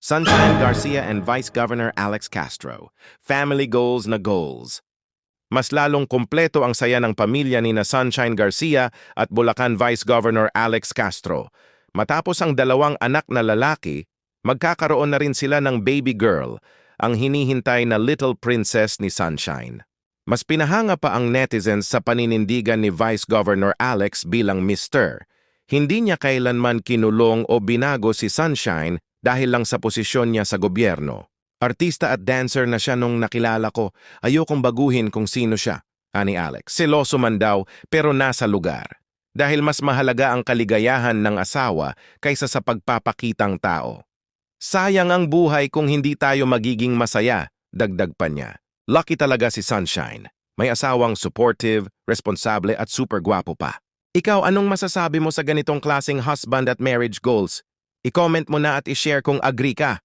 Sunshine Garcia and Vice Governor Alex Castro. Family goals na goals. Mas lalong kumpleto ang saya ng pamilya ni na Sunshine Garcia at Bulacan Vice Governor Alex Castro. Matapos ang dalawang anak na lalaki, magkakaroon na rin sila ng baby girl, ang hinihintay na little princess ni Sunshine. Mas pinahanga pa ang netizens sa paninindigan ni Vice Governor Alex bilang Mr. Hindi niya kailanman kinulong o binago si Sunshine dahil lang sa posisyon niya sa gobyerno. Artista at dancer na siya nung nakilala ko, ayokong baguhin kung sino siya, ani Alex. Seloso man daw pero nasa lugar. Dahil mas mahalaga ang kaligayahan ng asawa kaysa sa pagpapakitang tao. Sayang ang buhay kung hindi tayo magiging masaya, dagdag pa niya. Lucky talaga si Sunshine. May asawang supportive, responsable at super gwapo pa. Ikaw, anong masasabi mo sa ganitong klaseng husband at marriage goals? I-comment mo na at i-share kung agree ka.